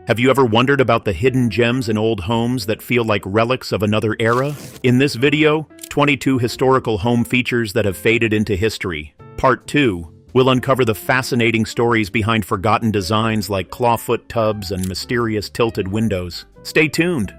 Have you ever wondered about the hidden gems in old homes that feel like relics of another era? In this video, 22 historical home features that have faded into history. Part 2, we'll uncover the fascinating stories behind forgotten designs like clawfoot tubs and mysterious tilted windows. Stay tuned!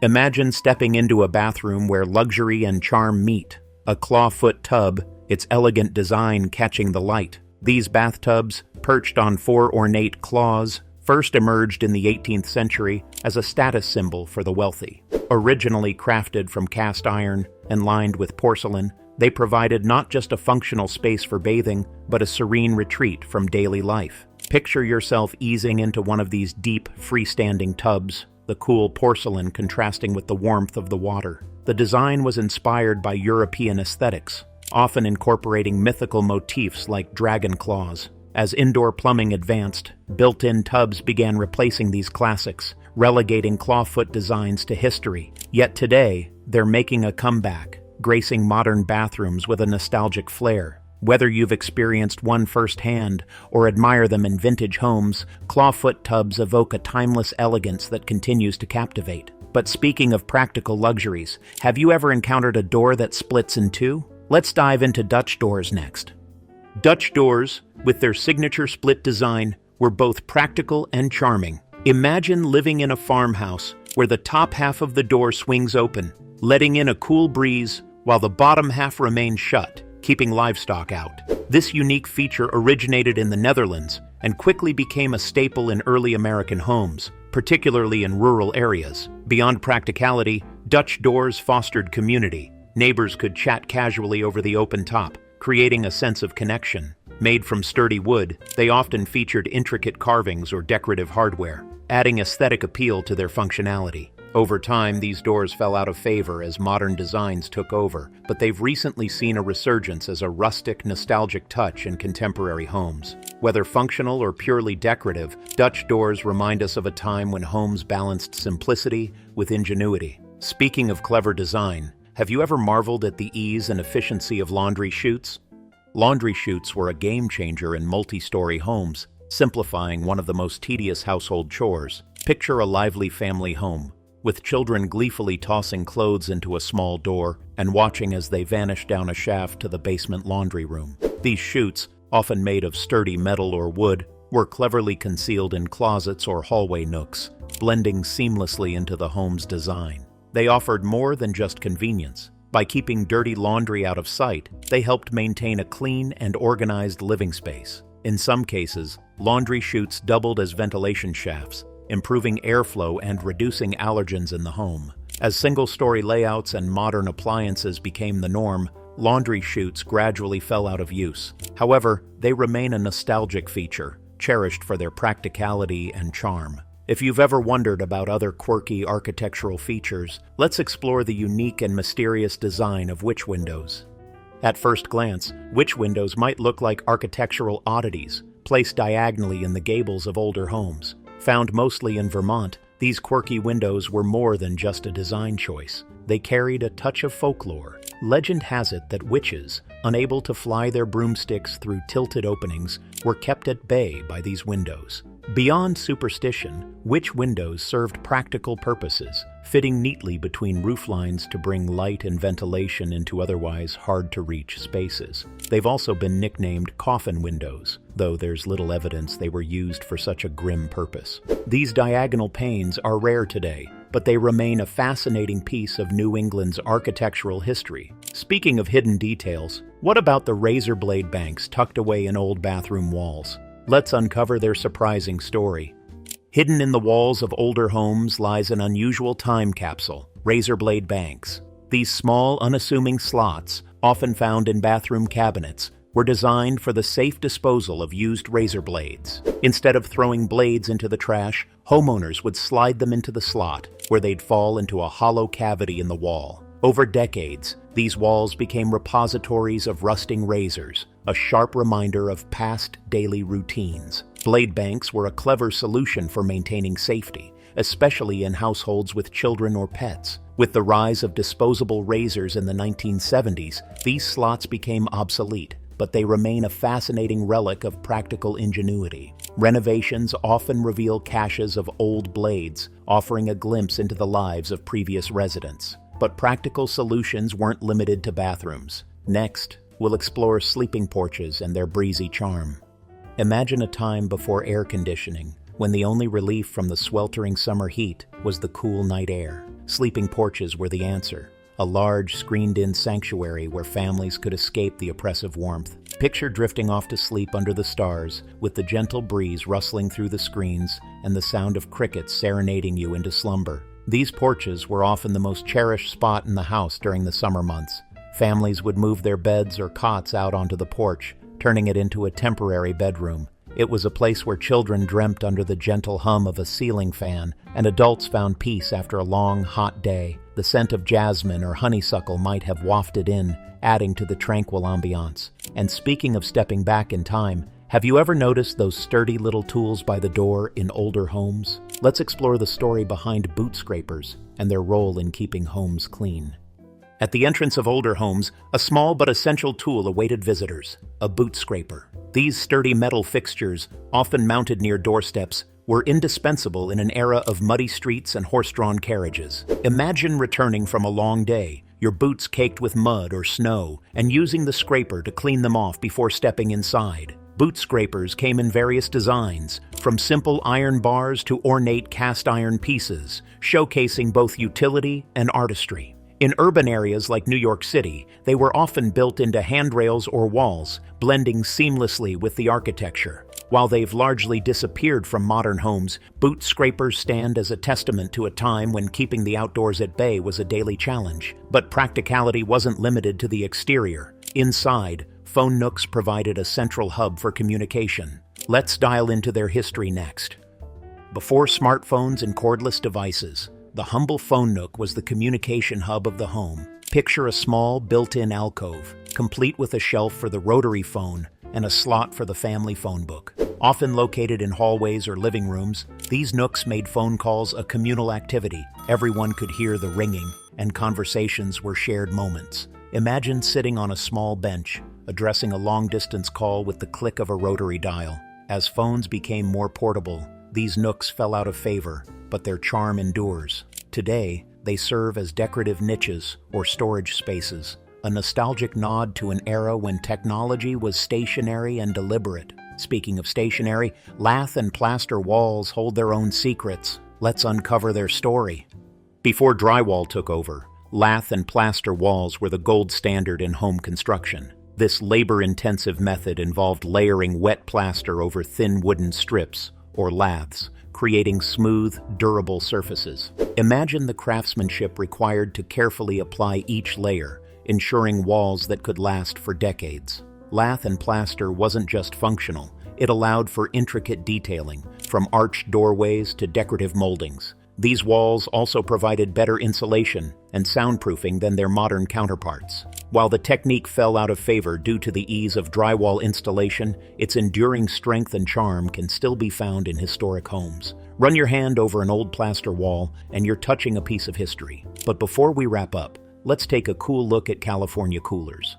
Imagine stepping into a bathroom where luxury and charm meet. A clawfoot tub, its elegant design catching the light. These bathtubs, perched on 4 ornate claws, first emerged in the 18th century as a status symbol for the wealthy. Originally crafted from cast iron and lined with porcelain, they provided not just a functional space for bathing, but a serene retreat from daily life. Picture yourself easing into one of these deep, freestanding tubs, the cool porcelain contrasting with the warmth of the water. The design was inspired by European aesthetics, often incorporating mythical motifs like dragon claws. As indoor plumbing advanced, built-in tubs began replacing these classics, relegating clawfoot designs to history. Yet today, they're making a comeback, gracing modern bathrooms with a nostalgic flair. Whether you've experienced one firsthand or admire them in vintage homes, clawfoot tubs evoke a timeless elegance that continues to captivate. But speaking of practical luxuries, have you ever encountered a door that splits in two? Let's dive into Dutch doors next. Dutch doors, with their signature split design, were both practical and charming. Imagine living in a farmhouse where the top half of the door swings open, letting in a cool breeze while the bottom half remains shut, keeping livestock out. This unique feature originated in the Netherlands and quickly became a staple in early American homes, particularly in rural areas. Beyond practicality, Dutch doors fostered community. Neighbors could chat casually over the open top, creating a sense of connection. Made from sturdy wood, they often featured intricate carvings or decorative hardware, adding aesthetic appeal to their functionality. Over time, these doors fell out of favor as modern designs took over, but they've recently seen a resurgence as a rustic, nostalgic touch in contemporary homes. Whether functional or purely decorative, Dutch doors remind us of a time when homes balanced simplicity with ingenuity. Speaking of clever design, have you ever marveled at the ease and efficiency of laundry chutes? Laundry chutes were a game-changer in multi-story homes, simplifying one of the most tedious household chores. Picture a lively family home, with children gleefully tossing clothes into a small door and watching as they vanish down a shaft to the basement laundry room. These chutes, often made of sturdy metal or wood, were cleverly concealed in closets or hallway nooks, blending seamlessly into the home's design. They offered more than just convenience. By keeping dirty laundry out of sight, they helped maintain a clean and organized living space. In some cases, laundry chutes doubled as ventilation shafts, improving airflow and reducing allergens in the home. As single-story layouts and modern appliances became the norm, laundry chutes gradually fell out of use. However, they remain a nostalgic feature, cherished for their practicality and charm. If you've ever wondered about other quirky architectural features, let's explore the unique and mysterious design of witch windows. At first glance, witch windows might look like architectural oddities, placed diagonally in the gables of older homes. Found mostly in Vermont, these quirky windows were more than just a design choice. They carried a touch of folklore. Legend has it that witches, unable to fly their broomsticks through tilted openings, were kept at bay by these windows. Beyond superstition, witch windows served practical purposes, fitting neatly between roof lines to bring light and ventilation into otherwise hard-to-reach spaces. They've also been nicknamed coffin windows, though there's little evidence they were used for such a grim purpose. These diagonal panes are rare today, but they remain a fascinating piece of New England's architectural history. Speaking of hidden details, what about the razor blade banks tucked away in old bathroom walls? Let's uncover their surprising story. Hidden in the walls of older homes lies an unusual time capsule, razor blade banks. These small, unassuming slots, often found in bathroom cabinets, were designed for the safe disposal of used razor blades. Instead of throwing blades into the trash, homeowners would slide them into the slot, where they'd fall into a hollow cavity in the wall. Over decades, these walls became repositories of rusting razors, a sharp reminder of past daily routines. Blade banks were a clever solution for maintaining safety, especially in households with children or pets. With the rise of disposable razors in the 1970s, these slots became obsolete, but they remain a fascinating relic of practical ingenuity. Renovations often reveal caches of old blades, offering a glimpse into the lives of previous residents. But practical solutions weren't limited to bathrooms. Next, we'll explore sleeping porches and their breezy charm. Imagine a time before air conditioning, when the only relief from the sweltering summer heat was the cool night air. Sleeping porches were the answer, a large, screened-in sanctuary where families could escape the oppressive warmth. Picture drifting off to sleep under the stars, with the gentle breeze rustling through the screens and the sound of crickets serenading you into slumber. These porches were often the most cherished spot in the house during the summer months. Families would move their beds or cots out onto the porch, turning it into a temporary bedroom. It was a place where children dreamt under the gentle hum of a ceiling fan, and adults found peace after a long, hot day. The scent of jasmine or honeysuckle might have wafted in, adding to the tranquil ambiance. And speaking of stepping back in time, have you ever noticed those sturdy little tools by the door in older homes? Let's explore the story behind boot scrapers and their role in keeping homes clean. At the entrance of older homes, a small but essential tool awaited visitors: a boot scraper. These sturdy metal fixtures, often mounted near doorsteps, were indispensable in an era of muddy streets and horse-drawn carriages. Imagine returning from a long day, your boots caked with mud or snow, and using the scraper to clean them off before stepping inside. Boot scrapers came in various designs, from simple iron bars to ornate cast iron pieces, showcasing both utility and artistry. In urban areas like New York City, they were often built into handrails or walls, blending seamlessly with the architecture. While they've largely disappeared from modern homes, boot scrapers stand as a testament to a time when keeping the outdoors at bay was a daily challenge. But practicality wasn't limited to the exterior. Inside, phone nooks provided a central hub for communication. Let's dial into their history next. Before smartphones and cordless devices, the humble phone nook was the communication hub of the home. Picture a small, built-in alcove, complete with a shelf for the rotary phone and a slot for the family phone book. Often located in hallways or living rooms, these nooks made phone calls a communal activity. Everyone could hear the ringing, and conversations were shared moments. Imagine sitting on a small bench, addressing a long-distance call with the click of a rotary dial. As phones became more portable, these nooks fell out of favor, but their charm endures. Today, they serve as decorative niches or storage spaces, a nostalgic nod to an era when technology was stationary and deliberate. Speaking of stationary, lath-and-plaster walls hold their own secrets. Let's uncover their story. Before drywall took over, lath-and-plaster walls were the gold standard in home construction. This labor-intensive method involved layering wet plaster over thin wooden strips, or laths, creating smooth, durable surfaces. Imagine the craftsmanship required to carefully apply each layer, ensuring walls that could last for decades. Lath and plaster wasn't just functional, it allowed for intricate detailing, from arched doorways to decorative moldings. These walls also provided better insulation and soundproofing than their modern counterparts. While the technique fell out of favor due to the ease of drywall installation, its enduring strength and charm can still be found in historic homes. Run your hand over an old plaster wall, and you're touching a piece of history. But before we wrap up, let's take a cool look at California coolers.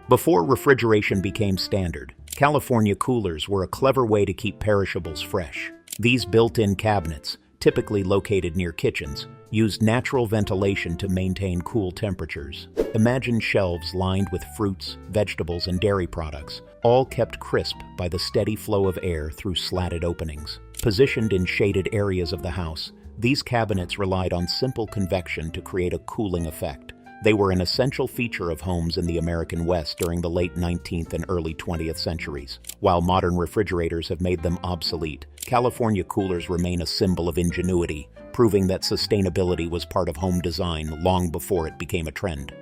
Before refrigeration became standard, California coolers were a clever way to keep perishables fresh. These built-in cabinets, typically located near kitchens, used natural ventilation to maintain cool temperatures. Imagine shelves lined with fruits, vegetables, and dairy products, all kept crisp by the steady flow of air through slatted openings. Positioned in shaded areas of the house, these cabinets relied on simple convection to create a cooling effect. They were an essential feature of homes in the American West during the late 19th and early 20th centuries. While modern refrigerators have made them obsolete, California coolers remain a symbol of ingenuity, proving that sustainability was part of home design long before it became a trend.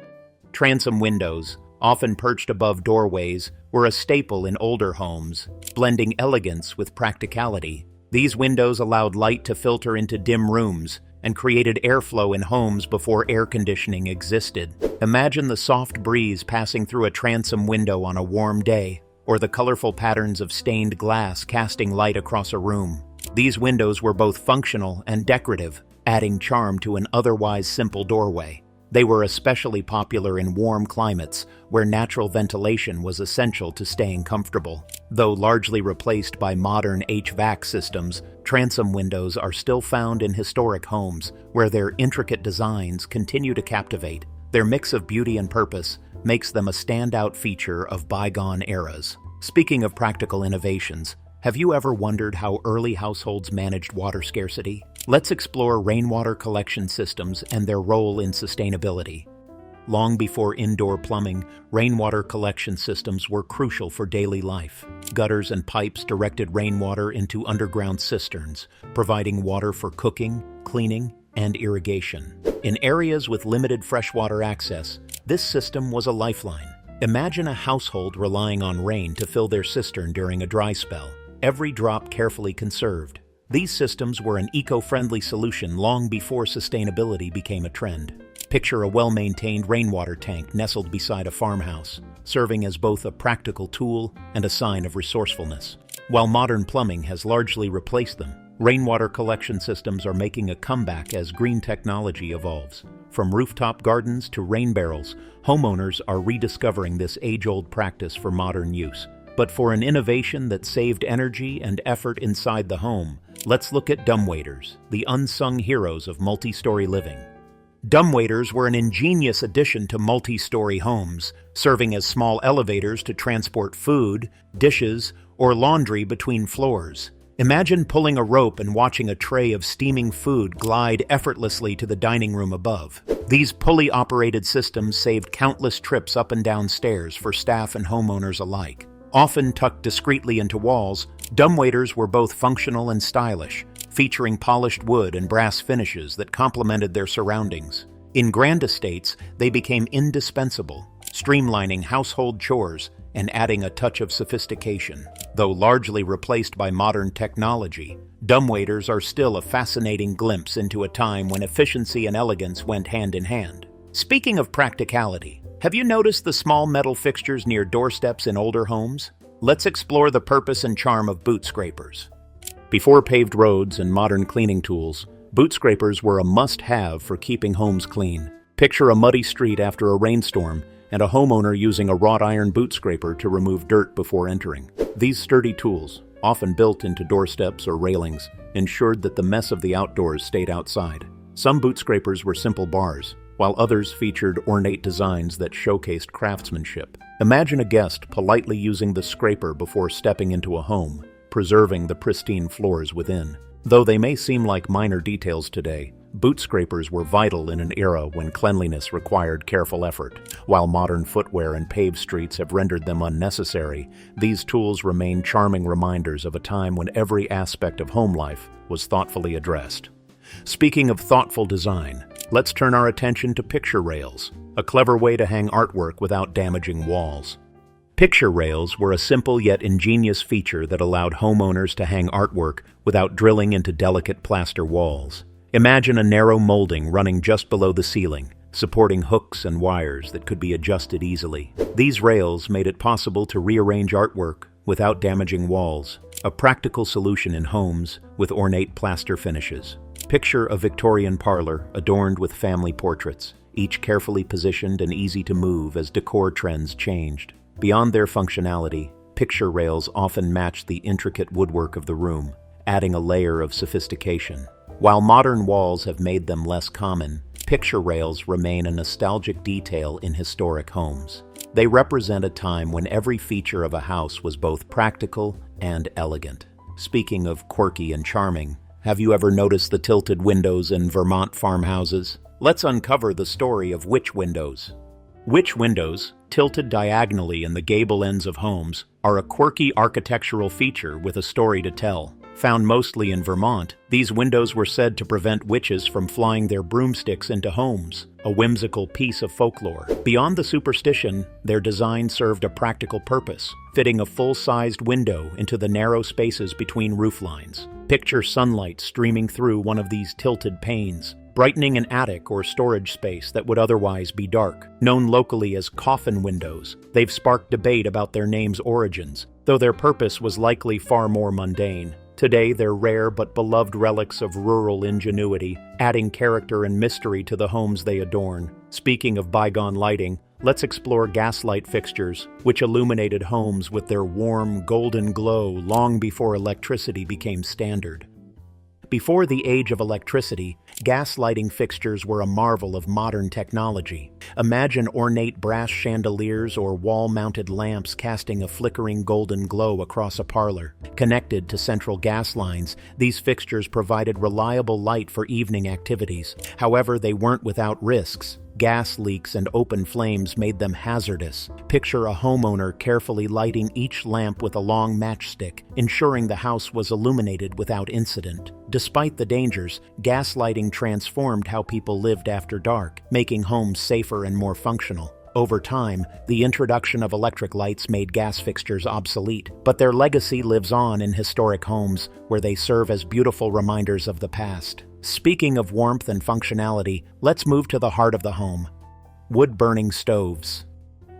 Transom windows, often perched above doorways, were a staple in older homes, blending elegance with practicality. These windows allowed light to filter into dim rooms and created airflow in homes before air conditioning existed. Imagine the soft breeze passing through a transom window on a warm day, or the colorful patterns of stained glass casting light across a room. These windows were both functional and decorative, adding charm to an otherwise simple doorway. They were especially popular in warm climates where natural ventilation was essential to staying comfortable. Though largely replaced by modern HVAC systems, transom windows are still found in historic homes where their intricate designs continue to captivate. Their mix of beauty and purpose makes them a standout feature of bygone eras. Speaking of practical innovations, have you ever wondered how early households managed water scarcity? Let's explore rainwater collection systems and their role in sustainability. Long before indoor plumbing, rainwater collection systems were crucial for daily life. Gutters and pipes directed rainwater into underground cisterns, providing water for cooking, cleaning, and irrigation. In areas with limited freshwater access, this system was a lifeline. Imagine a household relying on rain to fill their cistern during a dry spell, every drop carefully conserved. These systems were an eco-friendly solution long before sustainability became a trend. Picture a well-maintained rainwater tank nestled beside a farmhouse, serving as both a practical tool and a sign of resourcefulness. While modern plumbing has largely replaced them, rainwater collection systems are making a comeback as green technology evolves. From rooftop gardens to rain barrels, homeowners are rediscovering this age-old practice for modern use. But for an innovation that saved energy and effort inside the home, let's look at dumbwaiters, the unsung heroes of multi-story living. Dumbwaiters were an ingenious addition to multi-story homes, serving as small elevators to transport food, dishes, or laundry between floors. Imagine pulling a rope and watching a tray of steaming food glide effortlessly to the dining room above. These pulley-operated systems saved countless trips up and down stairs for staff and homeowners alike. Often tucked discreetly into walls, dumbwaiters were both functional and stylish, featuring polished wood and brass finishes that complemented their surroundings. In grand estates, they became indispensable, streamlining household chores and adding a touch of sophistication. Though largely replaced by modern technology, dumbwaiters are still a fascinating glimpse into a time when efficiency and elegance went hand in hand. Speaking of practicality, have you noticed the small metal fixtures near doorsteps in older homes? Let's explore the purpose and charm of boot scrapers. Before paved roads and modern cleaning tools, boot scrapers were a must-have for keeping homes clean. Picture a muddy street after a rainstorm and a homeowner using a wrought iron boot scraper to remove dirt before entering. These sturdy tools, often built into doorsteps or railings, ensured that the mess of the outdoors stayed outside. Some boot scrapers were simple bars, while others featured ornate designs that showcased craftsmanship. Imagine a guest politely using the scraper before stepping into a home, preserving the pristine floors within. Though they may seem like minor details today, boot scrapers were vital in an era when cleanliness required careful effort. While modern footwear and paved streets have rendered them unnecessary, these tools remain charming reminders of a time when every aspect of home life was thoughtfully addressed. Speaking of thoughtful design, let's turn our attention to picture rails, a clever way to hang artwork without damaging walls. Picture rails were a simple yet ingenious feature that allowed homeowners to hang artwork without drilling into delicate plaster walls. Imagine a narrow molding running just below the ceiling, supporting hooks and wires that could be adjusted easily. These rails made it possible to rearrange artwork without damaging walls, a practical solution in homes with ornate plaster finishes. Picture a Victorian parlor adorned with family portraits, each carefully positioned and easy to move as decor trends changed. Beyond their functionality, picture rails often matched the intricate woodwork of the room, adding a layer of sophistication. While modern walls have made them less common, picture rails remain a nostalgic detail in historic homes. They represent a time when every feature of a house was both practical and elegant. Speaking of quirky and charming, have you ever noticed the tilted windows in Vermont farmhouses? Let's uncover the story of witch windows. Witch windows, tilted diagonally in the gable ends of homes, are a quirky architectural feature with a story to tell. Found mostly in Vermont, these windows were said to prevent witches from flying their broomsticks into homes, a whimsical piece of folklore. Beyond the superstition, their design served a practical purpose, fitting a full-sized window into the narrow spaces between roof lines. Picture sunlight streaming through one of these tilted panes, brightening an attic or storage space that would otherwise be dark. Known locally as coffin windows, they've sparked debate about their name's origins, though their purpose was likely far more mundane. Today, they're rare but beloved relics of rural ingenuity, adding character and mystery to the homes they adorn. Speaking of bygone lighting, let's explore gaslight fixtures, which illuminated homes with their warm, golden glow long before electricity became standard. Before the age of electricity, gas lighting fixtures were a marvel of modern technology. Imagine ornate brass chandeliers or wall-mounted lamps casting a flickering golden glow across a parlor. Connected to central gas lines, these fixtures provided reliable light for evening activities. However, they weren't without risks. Gas leaks and open flames made them hazardous. Picture a homeowner carefully lighting each lamp with a long matchstick, ensuring the house was illuminated without incident. Despite the dangers, gas lighting transformed how people lived after dark, making homes safer and more functional. Over time, the introduction of electric lights made gas fixtures obsolete, but their legacy lives on in historic homes, where they serve as beautiful reminders of the past. Speaking of warmth and functionality, let's move to the heart of the home: wood-burning stoves.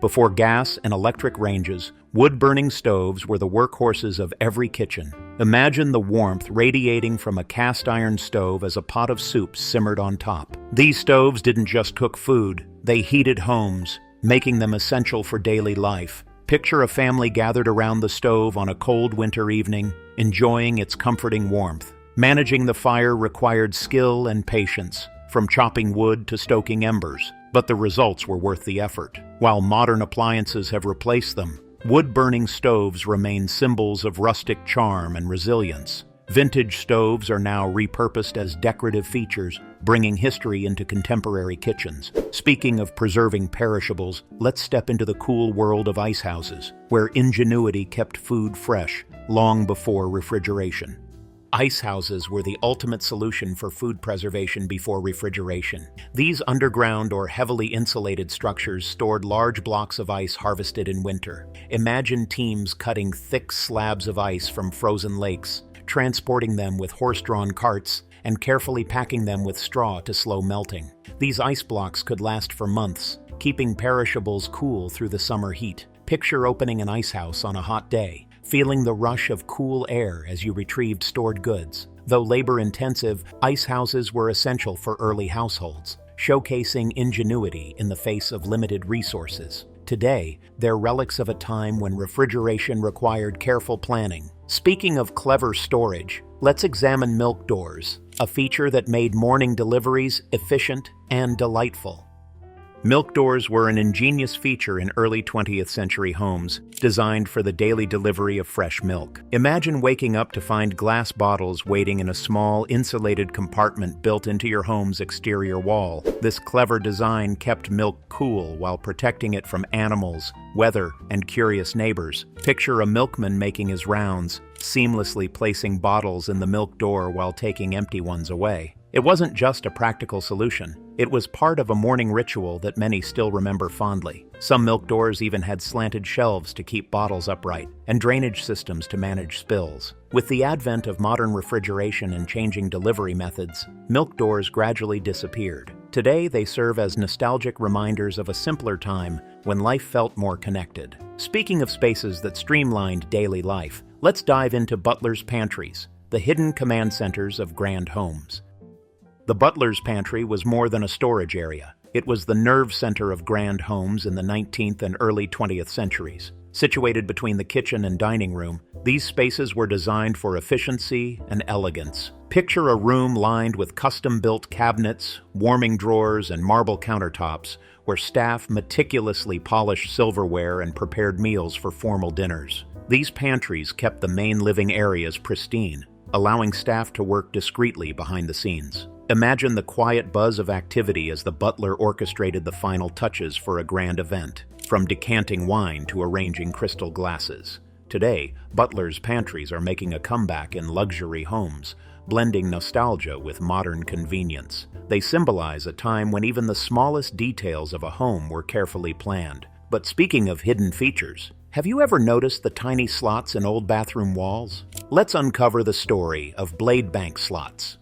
Before gas and electric ranges, wood-burning stoves were the workhorses of every kitchen. Imagine the warmth radiating from a cast-iron stove as a pot of soup simmered on top. These stoves didn't just cook food, they heated homes, making them essential for daily life. Picture a family gathered around the stove on a cold winter evening, enjoying its comforting warmth. Managing the fire required skill and patience, from chopping wood to stoking embers, but the results were worth the effort. While modern appliances have replaced them, wood-burning stoves remain symbols of rustic charm and resilience. Vintage stoves are now repurposed as decorative features, bringing history into contemporary kitchens. Speaking of preserving perishables, let's step into the cool world of ice houses, where ingenuity kept food fresh long before refrigeration. Ice houses were the ultimate solution for food preservation before refrigeration. These underground or heavily insulated structures stored large blocks of ice harvested in winter. Imagine teams cutting thick slabs of ice from frozen lakes, transporting them with horse-drawn carts, and carefully packing them with straw to slow melting. These ice blocks could last for months, keeping perishables cool through the summer heat. Picture opening an ice house on a hot day, feeling the rush of cool air as you retrieved stored goods. Though labor-intensive, ice houses were essential for early households, showcasing ingenuity in the face of limited resources. Today, they're relics of a time when refrigeration required careful planning. Speaking of clever storage, let's examine milk doors, a feature that made morning deliveries efficient and delightful. Milk doors were an ingenious feature in early 20th century homes, designed for the daily delivery of fresh milk. Imagine waking up to find glass bottles waiting in a small, insulated compartment built into your home's exterior wall. This clever design kept milk cool while protecting it from animals, weather, and curious neighbors. Picture a milkman making his rounds, seamlessly placing bottles in the milk door while taking empty ones away. It wasn't just a practical solution. It was part of a morning ritual that many still remember fondly. Some milk doors even had slanted shelves to keep bottles upright, and drainage systems to manage spills. With the advent of modern refrigeration and changing delivery methods, milk doors gradually disappeared. Today, they serve as nostalgic reminders of a simpler time when life felt more connected. Speaking of spaces that streamlined daily life, let's dive into Butler's pantries, the hidden command centers of grand homes. The Butler's pantry was more than a storage area. It was the nerve center of grand homes in the 19th and early 20th centuries. Situated between the kitchen and dining room, these spaces were designed for efficiency and elegance. Picture a room lined with custom-built cabinets, warming drawers, and marble countertops, where staff meticulously polished silverware and prepared meals for formal dinners. These pantries kept the main living areas pristine, allowing staff to work discreetly behind the scenes. Imagine the quiet buzz of activity as the butler orchestrated the final touches for a grand event, from decanting wine to arranging crystal glasses. Today, Butler's pantries are making a comeback in luxury homes, blending nostalgia with modern convenience. They symbolize a time when even the smallest details of a home were carefully planned. But speaking of hidden features, have you ever noticed the tiny slots in old bathroom walls? Let's uncover the story of blade bank slots.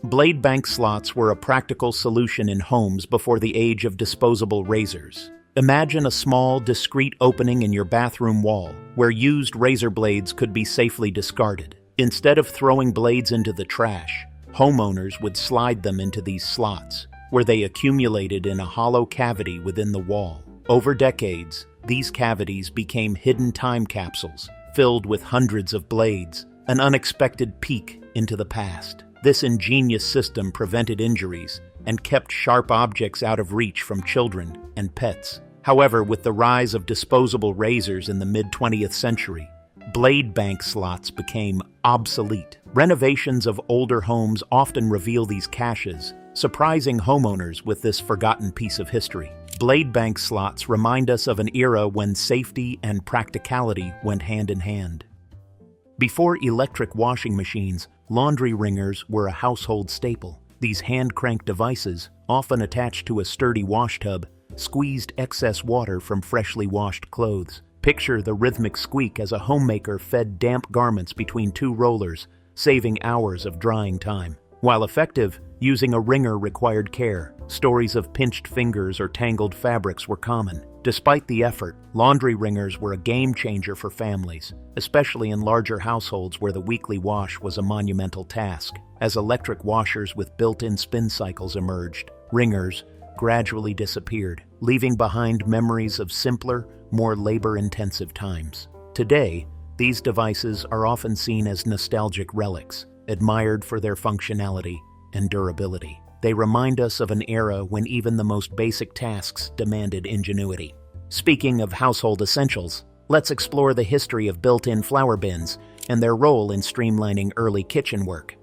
Blade bank slots were a practical solution in homes before the age of disposable razors. Imagine a small, discreet opening in your bathroom wall, where used razor blades could be safely discarded. Instead of throwing blades into the trash, homeowners would slide them into these slots, where they accumulated in a hollow cavity within the wall. Over decades, these cavities became hidden time capsules, filled with hundreds of blades, an unexpected peek into the past. This ingenious system prevented injuries and kept sharp objects out of reach from children and pets. However, with the rise of disposable razors in the mid-20th century, blade bank slots became obsolete. Renovations of older homes often reveal these caches, surprising homeowners with this forgotten piece of history. Blade bank slots remind us of an era when safety and practicality went hand in hand. Before electric washing machines, laundry wringers were a household staple. These hand-cranked devices, often attached to a sturdy wash tub, squeezed excess water from freshly washed clothes. Picture the rhythmic squeak as a homemaker fed damp garments between two rollers, saving hours of drying time. While effective, using a wringer required care. Stories of pinched fingers or tangled fabrics were common. Despite the effort, laundry wringers were a game changer for families, especially in larger households where the weekly wash was a monumental task. As electric washers with built-in spin cycles emerged, wringers gradually disappeared, leaving behind memories of simpler, more labor-intensive times. Today, these devices are often seen as nostalgic relics, admired for their functionality and durability. They remind us of an era when even the most basic tasks demanded ingenuity. Speaking of household essentials, let's explore the history of built-in flower bins and their role in streamlining early kitchen work.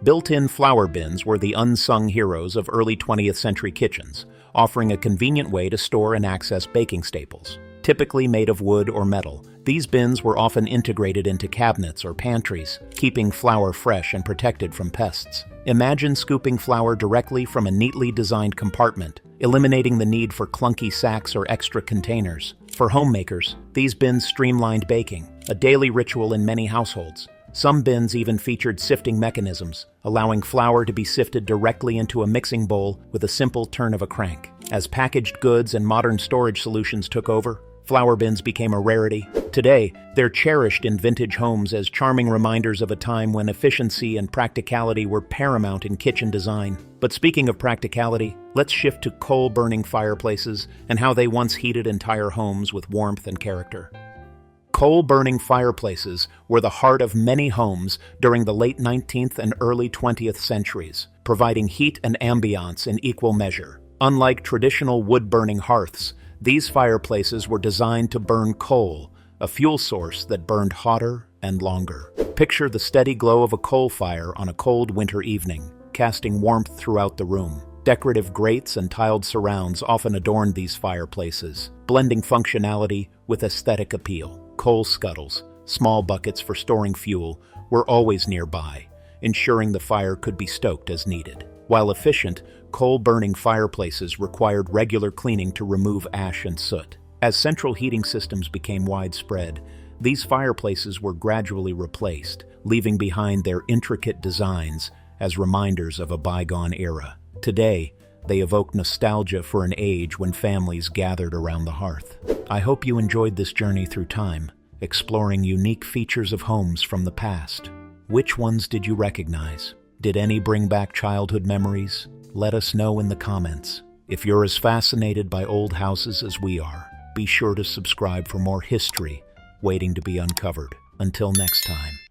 Built-in flower bins were the unsung heroes of early 20th century kitchens, offering a convenient way to store and access baking staples. Typically made of wood or metal, these bins were often integrated into cabinets or pantries, keeping flour fresh and protected from pests. Imagine scooping flour directly from a neatly designed compartment, eliminating the need for clunky sacks or extra containers. For homemakers, these bins streamlined baking, a daily ritual in many households. Some bins even featured sifting mechanisms, allowing flour to be sifted directly into a mixing bowl with a simple turn of a crank. As packaged goods and modern storage solutions took over, flower bins became a rarity. Today, they're cherished in vintage homes as charming reminders of a time when efficiency and practicality were paramount in kitchen design. But speaking of practicality, let's shift to coal-burning fireplaces and how they once heated entire homes with warmth and character. Coal-burning fireplaces were the heart of many homes during the late 19th and early 20th centuries, providing heat and ambiance in equal measure. Unlike traditional wood-burning hearths, these fireplaces were designed to burn coal, a fuel source that burned hotter and longer. Picture the steady glow of a coal fire on a cold winter evening, casting warmth throughout the room. Decorative grates and tiled surrounds often adorned these fireplaces, blending functionality with aesthetic appeal. Coal scuttles, small buckets for storing fuel, were always nearby, ensuring the fire could be stoked as needed. While efficient, coal-burning fireplaces required regular cleaning to remove ash and soot. As central heating systems became widespread, these fireplaces were gradually replaced, leaving behind their intricate designs as reminders of a bygone era. Today, they evoke nostalgia for an age when families gathered around the hearth. I hope you enjoyed this journey through time, exploring unique features of homes from the past. Which ones did you recognize? Did any bring back childhood memories? Let us know in the comments. If you're as fascinated by old houses as we are, be sure to subscribe for more history waiting to be uncovered. Until next time.